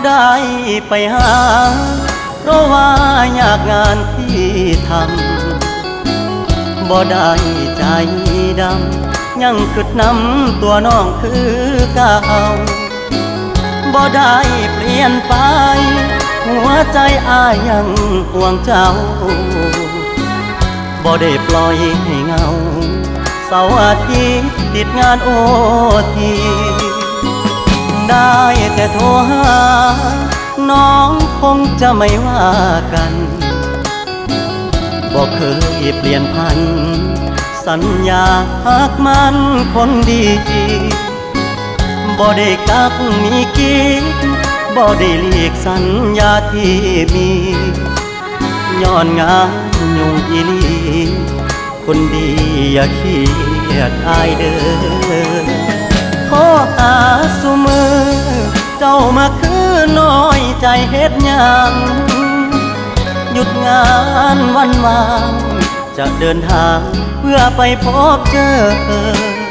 ได้ไปหาเพราะว่าอยากงานที่ทำบ่ได้ใจดำยังกึดน้ำตัวน้องคือเก่าบ่ได้เปลี่ยนไปหัวใจอ้ายยังห่วงเจ้าบ่ได้ปล่อยให้เงาเสาร์อาทิตย์ติดงานโอทีได้แต่โทรหาน้องคงจะไม่ว่ากันบอกเคยเปลี่ยนพันสัญญาหากมันคนดีบ่ได้กักมีกิ๊กบ่ได้เลีกสัญญาที่มีย้อนงานยุ่งอีลีคนดีอย่าเครียดอายเด้อขอหาสุมือเจ้ามาคือน้อยใจเฮ็ดหยังหยุดงานวันวางจะเดินทางเพื่อไปพบเจอ